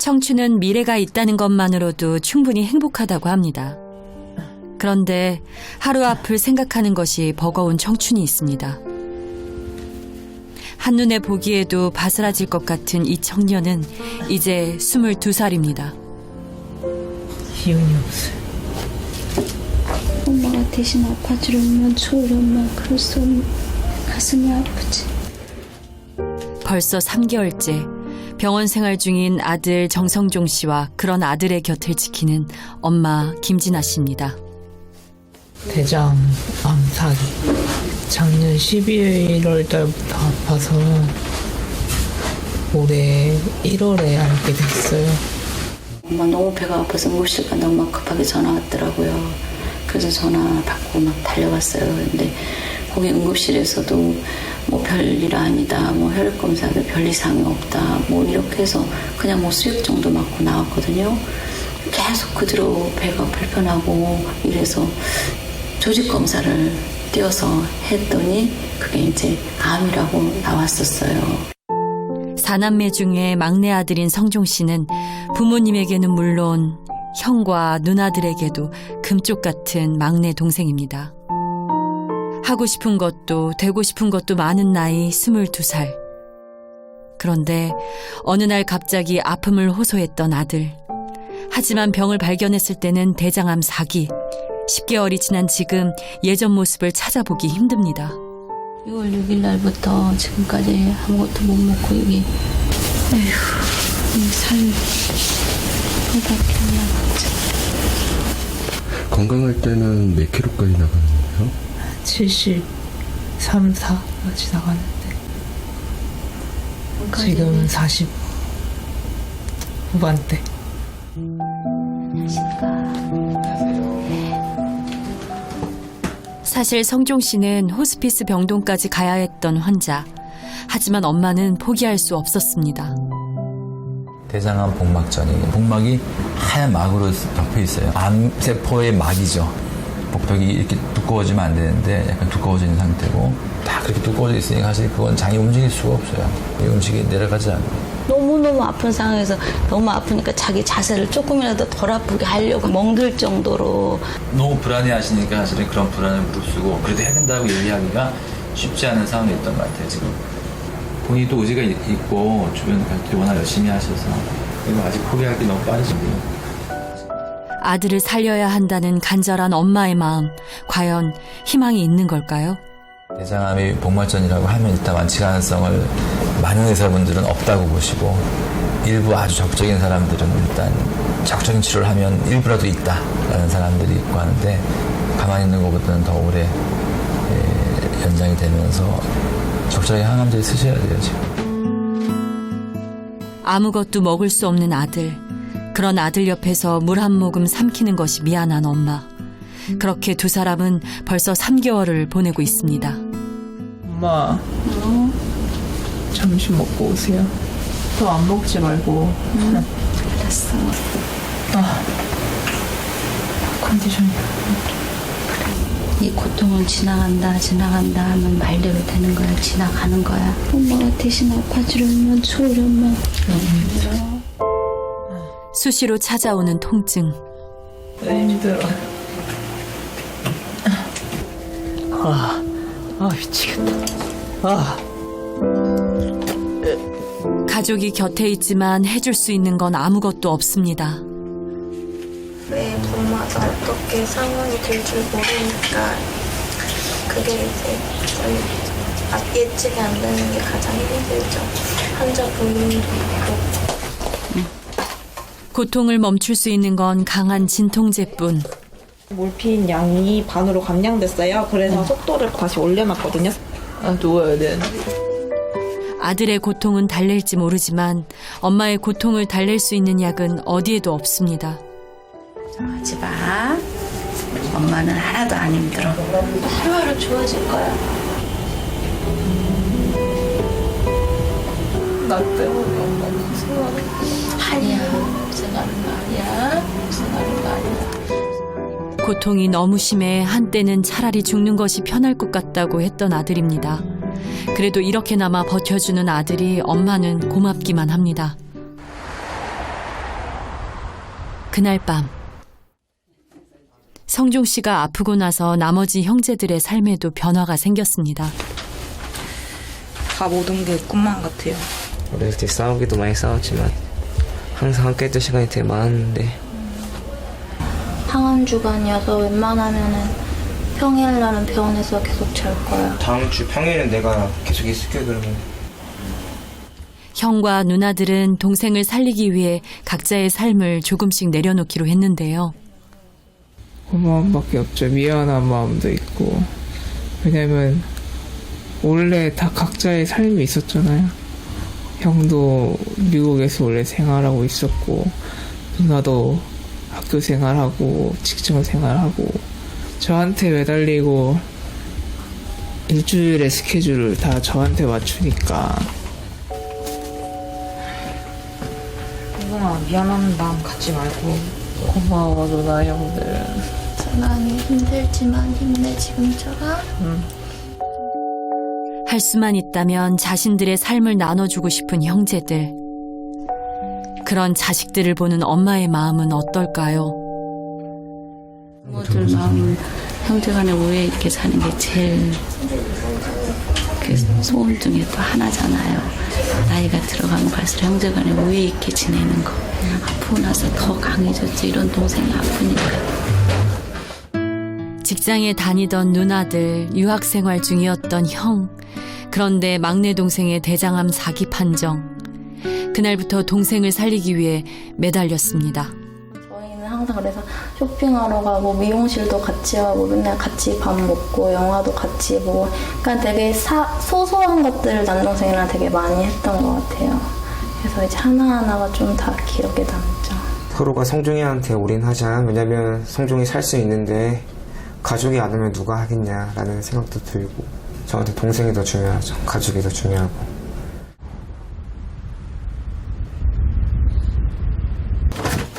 청춘은 미래가 있다는 것만으로도 충분히 행복하다고 합니다. 그런데 하루 앞을 생각하는 것이 버거운 청춘이 있습니다. 한눈에 보기에도 바스라질 것 같은 이 청년은 이제 22살입니다. 기운이 없어요. 엄마가 대신 아파주려면 좋으려면 그럴 수 없는 가슴이 아프지. 벌써 3개월째 병원 생활 중인 아들 정성종 씨와 그런 아들의 곁을 지키는 엄마 김진아 씨입니다. 대장 암살이 작년 12월 달부터 아파서 올해 1월에 알게 됐어요. 엄마 너무 배가 아파서 응급실 간다고 막 급하게 전화 왔더라고요. 그래서 전화 받고 막 달려갔어요. 근데 거기 응급실에서도 뭐 별일 아니다, 뭐 혈액 검사도 별 이상이 없다, 뭐 이렇게 해서 그냥 뭐 수액 정도 맞고 나왔거든요. 계속 그대로 배가 불편하고 이래서 조직 검사를 띄어서 했더니 그게 이제 암이라고 나왔었어요. 4남매 중에 막내 아들인 성종 씨는 부모님에게는 물론 형과 누나들에게도 금쪽 같은 막내 동생입니다. 하고 싶은 것도 되고 싶은 것도 많은 나이 22살. 그런데 어느 날 갑자기 아픔을 호소했던 아들. 하지만 병을 발견했을 때는 대장암 4기. 10개월이 지난 지금 예전 모습을 찾아보기 힘듭니다. 6월 6일 날부터 지금까지 아무것도 못 먹고 여기 살밖에 안 남았지. 건강할 때는 몇 킬로까지 나가는 거예요? 73, 4까지 나가는데 지금 40 후반대. 사실 성종 씨는 호스피스 병동까지 가야 했던 환자. 하지만 엄마는 포기할 수 없었습니다. 대장암 복막전이 복막이 하얀 막으로 덮여 있어요. 암세포의 막이죠. 복벽이 이렇게 두꺼워지면 안 되는데 약간 두꺼워진 상태고 다 그렇게 두꺼워져 있으니까 사실 그건 장이 움직일 수가 없어요. 이 음식이 내려가지 않아요. 너무너무 아픈 상황에서 너무 아프니까 자기 자세를 조금이라도 덜 아프게 하려고 멍들 정도로. 너무 불안해하시니까 사실은 그런 불안을 무릅쓰고 그래도 해야 된다고 얘기하기가 쉽지 않은 상황이었던 것 같아요. 지금 본인도 의지가 있고 주변 가족들이 워낙 열심히 하셔서 그리고 아직 포기하기 너무 빠르시고요. 아들을 살려야 한다는 간절한 엄마의 마음. 과연 희망이 있는 걸까요? 대장암이 복막전이라고 하면 일단 완치 가능성을 많은 의사분들은 없다고 보시고 일부 아주 적극적인 사람들은 일단 적극적인 치료를 하면 일부라도 있다라는 사람들이 있고 하는데 가만히 있는 것보다는 더 오래 연장이 되면서 적절하게 항암제를 쓰셔야 돼요. 지금. 아무것도 먹을 수 없는 아들. 그런 아들 옆에서 물 한 모금 삼키는 것이 미안한 엄마. 그렇게 두 사람은 벌써 3개월을 보내고 있습니다. 엄마, 점심 먹고 오세요. 더 안 먹지 말고. 알았어. 컨디션이. 이 고통은 지나간다 하면 말대로 되는 거야. 지나가는 거야. 엄마가 대신 아파주려면 좋으려면 수시로 찾아오는 통증. 힘들어. 미치겠다. 가족이 곁에 있지만 해줄 수 있는 건 아무것도 없습니다. 매 봄마다 어떻게 상황이 될 줄 모르니까 그게 이제 예측이 안 되는 게 가장 힘들죠. 환자 본인도 있고. 고통을 멈출 수 있는 건 강한 진통제뿐. 몰핀 양이 반으로 감량됐어요. 그래서 속도를 다시 올려놨거든요. 누워야 되는데. 아들의 고통은 달랠지 모르지만 엄마의 고통을 달랠 수 있는 약은 어디에도 없습니다. 하지 마. 엄마는 하나도 안 힘들어. 하루하루 좋아질 거야. 나 때문에 엄마 고생하는 거. 아니야. 고생하는 거 아니야. 고생하는 거 아니야. 고통이 너무 심해 한때는 차라리 죽는 것이 편할 것 같다고 했던 아들입니다. 그래도 이렇게나마 버텨주는 아들이 엄마는 고맙기만 합니다. 그날 밤 성종 씨가 아프고 나서 나머지 형제들의 삶에도 변화가 생겼습니다. 다 모든 게 꿈만 같아요. 어렸을 때 싸우기도 많이 싸웠지만 항상 함께 했던 시간이 되게 많았는데 항암 주간이어서 웬만하면은 평일날은 병원에서 계속 잘 거야. 다음 주 평일은 내가 계속 있을게 그러면. 형과 누나들은 동생을 살리기 위해 각자의 삶을 조금씩 내려놓기로 했는데요. 그 마음밖에 없죠. 미안한 마음도 있고. 왜냐면 원래 다 각자의 삶이 있었잖아요. 형도 미국에서 원래 생활하고 있었고, 누나도 학교 생활하고 직장 생활하고, 저한테 매달리고 일주일의 스케줄을 다 저한테 맞추니까. 누나 미안한 마음 갖지 말고 고마워 누나 형들. 많이 힘들지만 힘내 지금처럼. 할 수만 있다면 자신들의 삶을 나눠주고 싶은 형제들. 그런 자식들을 보는 엄마의 마음은 어떨까요? 부모들 마음, 형제간의 우애 있게 사는 게 제일 그 소원 중에 또 하나잖아요. 나이가 들어가면 갈수록 형제간의 우애 있게 지내는 거. 아프고 나서 더 강해졌지. 이런 동생이 아프니까. 직장에 다니던 누나들, 유학생활 중이었던 형. 그런데 막내 동생의 대장암 4기 판정. 그날부터 동생을 살리기 위해 매달렸습니다. 저희는 항상 그래서 쇼핑하러 가고 미용실도 같이 가고 맨날 같이 밥 먹고 영화도 같이 보고 그러니까 되게 소소한 것들을 남동생이랑 되게 많이 했던 것 같아요. 그래서 이제 하나하나가 좀 다 기억에 남죠. 서로가 성종이한테 올인하자. 왜냐면 성종이 살 수 있는데 가족이 안 오면 누가 하겠냐라는 생각도 들고 저한테 동생이 더 중요하죠. 가족이 더 중요하고.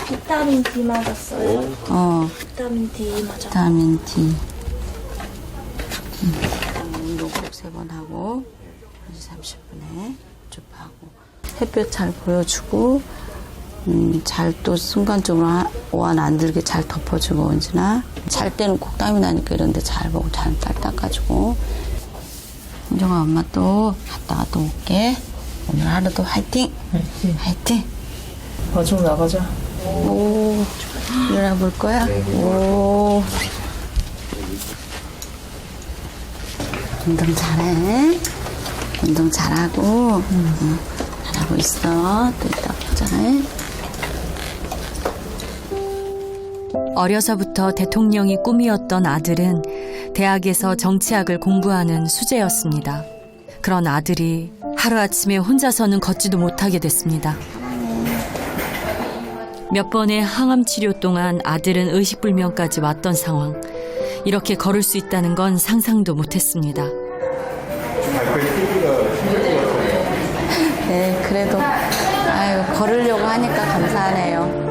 비타민 D 맞았어요. 비타민 D 맞았어요. 비타민 D. 운동 꼭 3번 하고 30분에 줍하고 햇볕 잘 보여주고 잘 또 순간적으로 오한 안 들게 잘 덮어주고 언제나 잘 때는 꼭 땀이 나니까 이런데 잘 보고 잘 닦아주고. 은정아 엄마 또 갔다가 또 올게. 오늘 하루도 화이팅! 화이팅! 좀 나가자. 오, 일어나 볼 거야? 오. 운동 잘해. 운동 잘하고, 잘하고 있어. 또 이따 보자. 어려서부터 대통령이 꿈이었던 아들은 대학에서 정치학을 공부하는 수재였습니다. 그런 아들이 하루아침에 혼자서는 걷지도 못하게 됐습니다. 몇 번의 항암 치료 동안 아들은 의식불명까지 왔던 상황. 이렇게 걸을 수 있다는 건 상상도 못했습니다. 네, 그래도 걸으려고 하니까 감사하네요.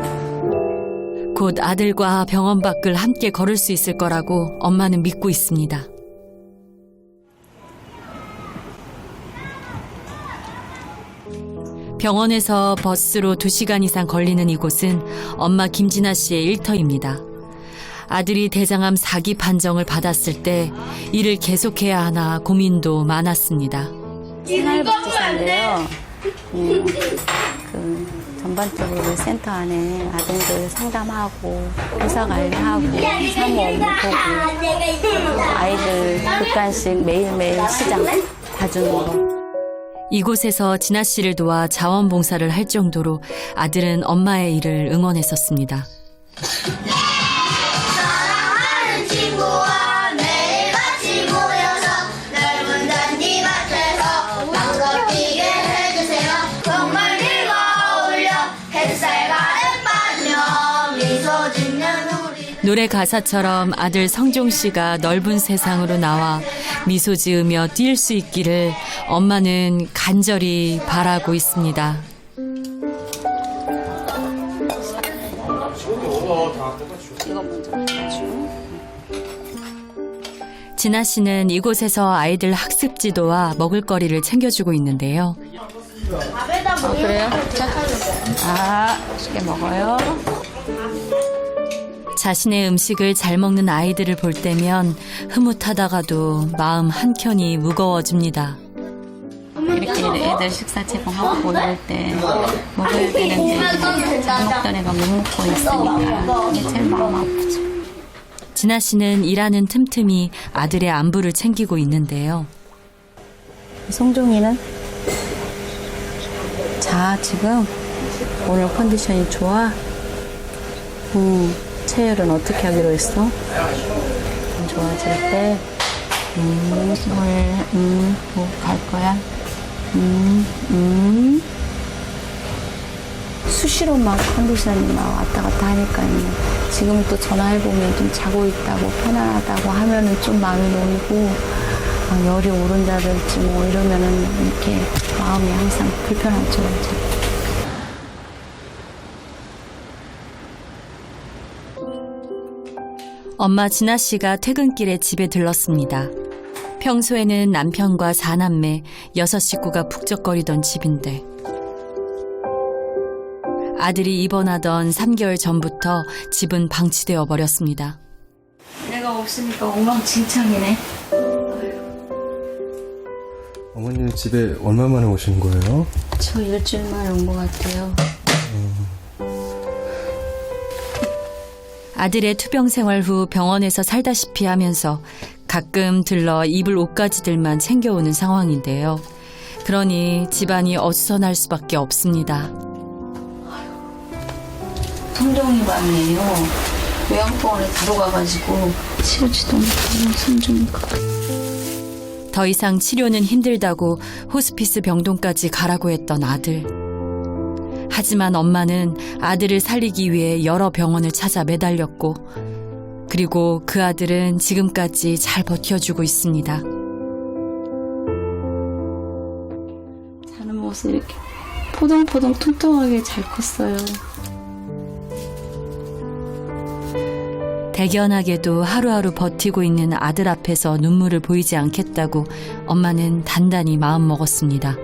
곧 아들과 병원 밖을 함께 걸을 수 있을 거라고 엄마는 믿고 있습니다. 병원에서 버스로 2시간 이상 걸리는 이곳은 엄마 김진아 씨의 일터입니다. 아들이 대장암 4기 판정을 받았을 때 일을 계속해야 하나 고민도 많았습니다. 생활복지사인데요. 전반적으로 센터 안에 아동들 상담하고 의사 관리하고 사무 업무 보고 아이들 객관식 매일매일 시장 봐주는 거. 이곳에서 진아 씨를 도와 자원봉사를 할 정도로 아들은 엄마의 일을 응원했었습니다. 사랑하는 친구와 매일같이 모여서 넓은 잔디밭에서 마음껏 뛰게 해주세요. 정말 길과 어울려 햇살 가득 반려 미소 짓는 우리. 노래 가사처럼 아들 성종 씨가 넓은 세상으로 나와 미소 지으며 뛸 수 있기를 엄마는 간절히 바라고 있습니다. 진아 씨는 이곳에서 아이들 학습 지도와 먹을거리를 챙겨주고 있는데요. 그래요? 자, 맛있게 먹어요. 자신의 음식을 잘 먹는 아이들을 볼 때면 흐뭇하다가도 마음 한켠이 무거워집니다. 이렇게 애들 식사 제공하고 이럴 때 먹어야 되는데 잘 먹던 애가 못 먹고 있으니까 이게 제일 마음 아프죠. 진아 씨는 일하는 틈틈이 아들의 안부를 챙기고 있는데요. 성종이는? 자, 지금 오늘 컨디션이 좋아? 체열은 어떻게 하기로 했어? 좋아질 때 오늘 갈 거야? 수시로 막 컨디션이 막 왔다 갔다 하니까요. 지금 또 전화해보면 좀 자고 있다고 편안하다고 하면은 좀 마음이 놓이고 막 열이 오른다든지 뭐 이러면은 이렇게 마음이 항상 불편하죠. 이제. 엄마 진아 씨가 퇴근길에 집에 들렀습니다. 평소에는 남편과 4남매, 6식구가 북적거리던 집인데 아들이 입원하던 3개월 전부터 집은 방치되어 버렸습니다. 내가 없으니까 엉망진창이네. 어머니는 집에 얼마 만에 오신 거예요? 저 일주일 만에 온 것 같아요. 아들의 투병 생활 후 병원에서 살다시피 하면서 가끔 들러 입을 옷가지들만 챙겨오는 상황인데요. 그러니 집안이 어수선할 수밖에 없습니다. 성종이 밤이에요. 요양병원에 바로 가가지고 치우지도 못하고 성종이가. 더 이상 치료는 힘들다고 호스피스 병동까지 가라고 했던 아들. 하지만 엄마는 아들을 살리기 위해 여러 병원을 찾아 매달렸고 그리고 그 아들은 지금까지 잘 버텨주고 있습니다. 자는 모습 이렇게 포동포동 통통하게 잘 컸어요. 대견하게도 하루하루 버티고 있는 아들 앞에서 눈물을 보이지 않겠다고 엄마는 단단히 마음먹었습니다.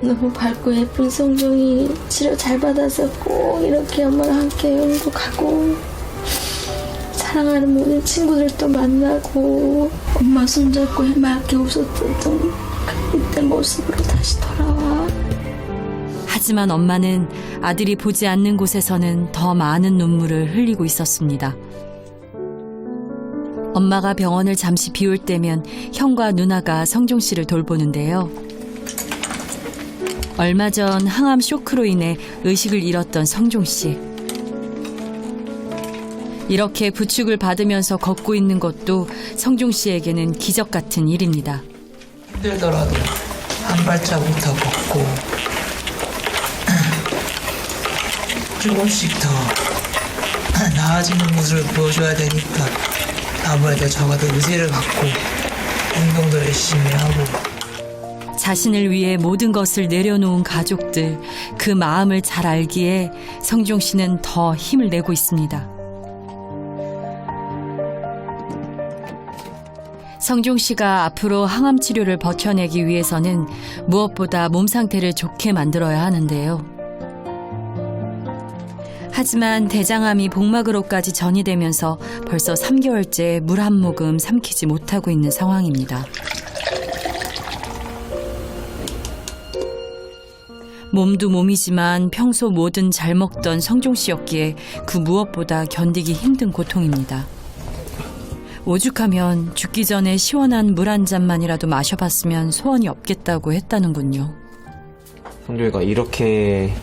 너무 밝고 예쁜 성종이 치료 잘 받아서 꼭 이렇게 엄마랑 함께 여행도 가고 사랑하는 모든 친구들도 만나고 엄마 손잡고 해맑게 웃었던 그때 모습으로 다시 돌아와. 하지만 엄마는 아들이 보지 않는 곳에서는 더 많은 눈물을 흘리고 있었습니다. 엄마가 병원을 잠시 비울 때면 형과 누나가 성종 씨를 돌보는데요. 얼마 전 항암 쇼크로 인해 의식을 잃었던 성종 씨. 이렇게 부축을 받으면서 걷고 있는 것도 성종 씨에게는 기적 같은 일입니다. 힘들더라도 한 발자국부터 걷고 조금씩 더 나아지는 모습을 보여줘야 되니까 아무래도 적어도 의지를 갖고 운동도 열심히 하고 자신을 위해 모든 것을 내려놓은 가족들, 그 마음을 잘 알기에 성종 씨는 더 힘을 내고 있습니다. 성종 씨가 앞으로 항암 치료를 버텨내기 위해서는 무엇보다 몸 상태를 좋게 만들어야 하는데요. 하지만 대장암이 복막으로까지 전이되면서 벌써 3개월째 물 한 모금 삼키지 못하고 있는 상황입니다. 몸도 몸이지만 평소 뭐든 잘 먹던 성종 씨였기에 그 무엇보다 견디기 힘든 고통입니다. 오죽하면 죽기 전에 시원한 물 한 잔만이라도 마셔봤으면 소원이 없겠다고 했다는군요. 성종이가 이렇게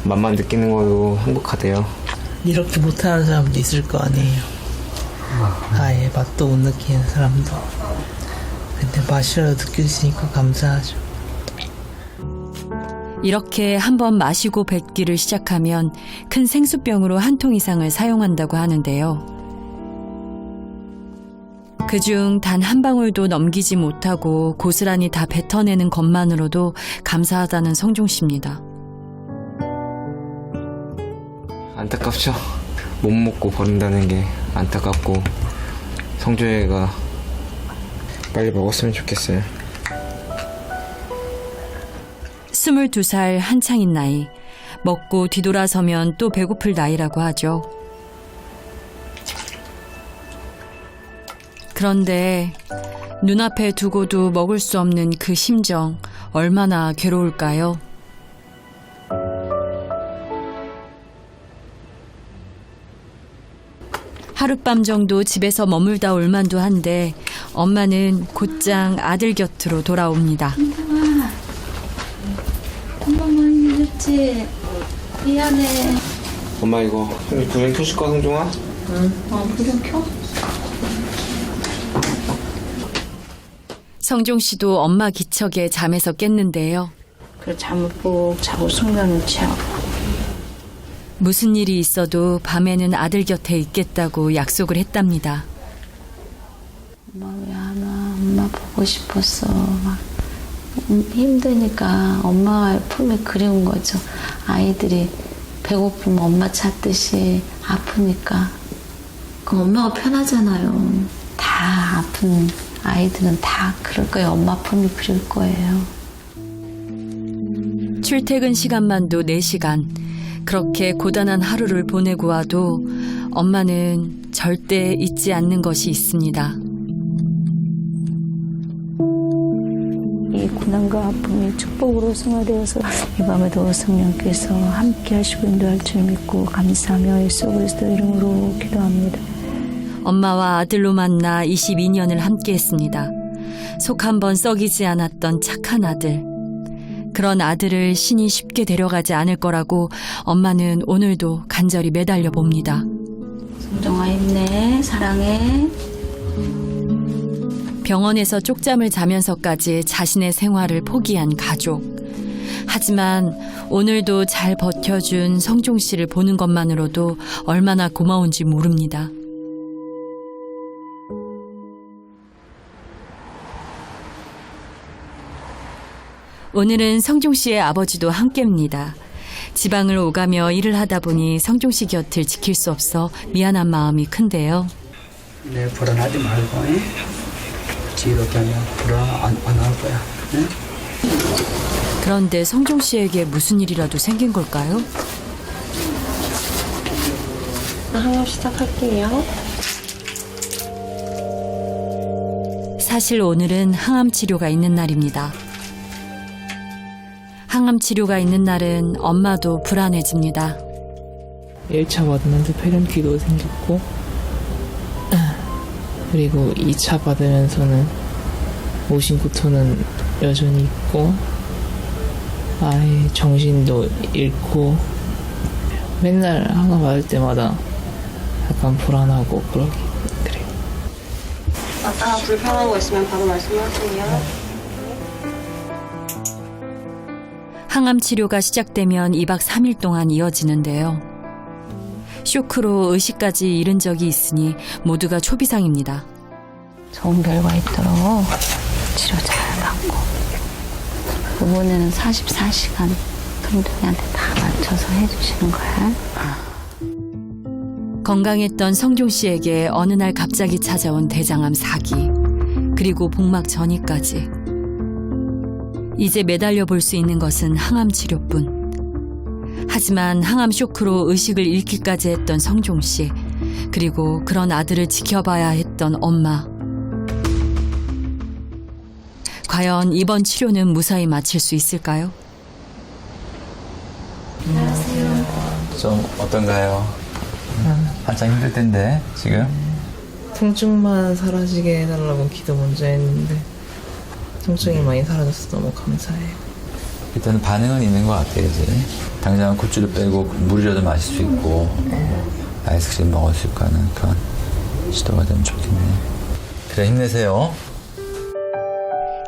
맛만 느끼는 것도 행복하대요. 이렇게 못하는 사람도 있을 거 아니에요. 아예 맛도 못 느끼는 사람도. 근데 맛이라도 느낄 수 있으니까 감사하죠. 이렇게 한번 마시고 뱉기를 시작하면 큰 생수병으로 한 통 이상을 사용한다고 하는데요. 그중 단 한 방울도 넘기지 못하고 고스란히 다 뱉어내는 것만으로도 감사하다는 성종 씨입니다. 안타깝죠. 못 먹고 버린다는 게 안타깝고 성종이가 빨리 먹었으면 좋겠어요. 22살 한창인 나이, 먹고 뒤돌아서면 또 배고플 나이라고 하죠. 그런데 눈앞에 두고도 먹을 수 없는 그 심정 얼마나 괴로울까요? 하룻밤 정도 집에서 머물다 올 만도 한데 엄마는 곧장 아들 곁으로 돌아옵니다. 엄마 많이 늦었지? 미안해. 엄마 이거 불좀 켜줄 거야, 성종아? 불좀 켜? 성종 씨도 엄마 기척에 잠에서 깼는데요. 그래 잠을 푹 자고 숙면을 취하고. 무슨 일이 있어도 밤에는 아들 곁에 있겠다고 약속을 했답니다. 엄마 왜 안 와? 엄마 보고 싶었어. 막 힘드니까 엄마의 품이 그리운 거죠. 아이들이 배고프면 엄마 찾듯이 아프니까. 그럼 엄마가 편하잖아요. 다 아픈 아이들은 다 그럴 거예요. 엄마 품이 그리울 거예요. 출퇴근 시간만도 4시간. 그렇게 고단한 하루를 보내고 와도 엄마는 절대 잊지 않는 것이 있습니다. 이 고난과 아픔이 축복으로 승화되어서 이 밤에도 성령께서 함께 하시고 인도할 줄 믿고 감사하며 예수 그리스도 이름으로 기도합니다. 엄마와 아들로 만나 22년을 함께했습니다. 속 한번 썩이지 않았던 착한 아들. 그런 아들을 신이 쉽게 데려가지 않을 거라고 엄마는 오늘도 간절히 매달려 봅니다. 성종아 힘내. 사랑해. 병원에서 쪽잠을 자면서까지 자신의 생활을 포기한 가족. 하지만 오늘도 잘 버텨준 성종 씨를 보는 것만으로도 얼마나 고마운지 모릅니다. 오늘은 성종 씨의 아버지도 함께입니다. 지방을 오가며 일을 하다 보니 성종 씨 곁을 지킬 수 없어 미안한 마음이 큰데요. 네, 불안하지 말고, 응? 이렇게 하면 불안 안 할 거야. 응? 그런데 성종 씨에게 무슨 일이라도 생긴 걸까요? 항암 시작할게요. 사실 오늘은 항암 치료가 있는 날입니다. 항암 치료가 있는 날은 엄마도 불안해집니다. 1차 받으면서 폐렴기도 생겼고, 그리고 2차 받으면서는 오심구토는 여전히 있고, 아예 정신도 잃고, 맨날 항암 받을 때마다 약간 불안하고 그래요. 아까 불편한 거 있으면 바로 말씀하세요. 항암 치료가 시작되면 2박 3일 동안 이어지는데요. 쇼크로 의식까지 잃은 적이 있으니 모두가 초비상입니다. 좋은 결과 있도록 치료 잘 받고 이번에는 44시간 성종이한테 다 맞춰서 해주시는 거야. 건강했던 성종 씨에게 어느 날 갑자기 찾아온 대장암 사기, 그리고 복막 전이까지. 이제 매달려 볼 수 있는 것은 항암 치료뿐. 하지만 항암 쇼크로 의식을 잃기까지 했던 성종 씨, 그리고 그런 아들을 지켜봐야 했던 엄마. 과연 이번 치료는 무사히 마칠 수 있을까요? 안녕하세요. 좀 어떤가요? 한참 힘들 텐데 지금? 통증만 사라지게 해달라고 기도 먼저 했는데 통증이 많이 사라져서 너무 감사해요. 일단은 반응은 있는 것 같아요. 이제 당장 굿즈를 빼고 물이라도 마실 수 있고 아이스크림 먹을 수 있고 하는 그런 시도가 되면 좋겠네요. 그래, 힘내세요.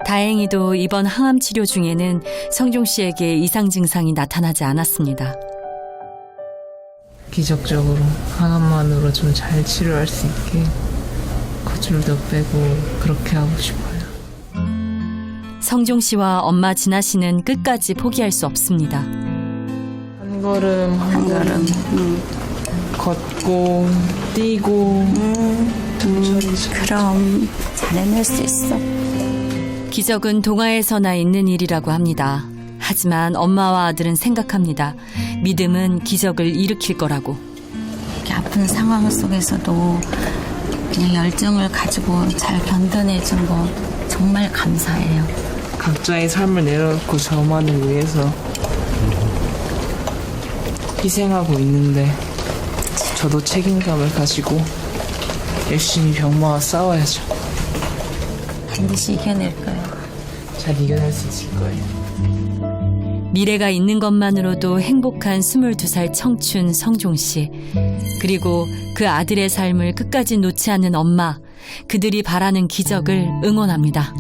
다행히도 이번 항암 치료 중에는 성종 씨에게 이상 증상이 나타나지 않았습니다. 기적적으로 항암만으로 좀 잘 치료할 수 있게 굿줄도 빼고 그렇게 하고 싶어요. 성종 씨와 엄마 진아 씨는 끝까지 포기할 수 없습니다. 한 걸음 한 걸음 걷고 뛰고 그럼 잘 해낼 수 있어. 기적은 동화에서나 있는 일이라고 합니다. 하지만 엄마와 아들은 생각합니다. 믿음은 기적을 일으킬 거라고. 이렇게 아픈 상황 속에서도 그냥 열정을 가지고 잘 견뎌내준 거 정말 감사해요. 각자의 삶을 내려놓고 저만을 위해서 희생하고 있는데 저도 책임감을 가지고 열심히 병마와 싸워야죠. 반드시 이겨낼 거예요. 잘 이겨낼 수 있을 거예요. 미래가 있는 것만으로도 행복한 22살 청춘 성종 씨. 그리고 그 아들의 삶을 끝까지 놓지 않는 엄마. 그들이 바라는 기적을 응원합니다.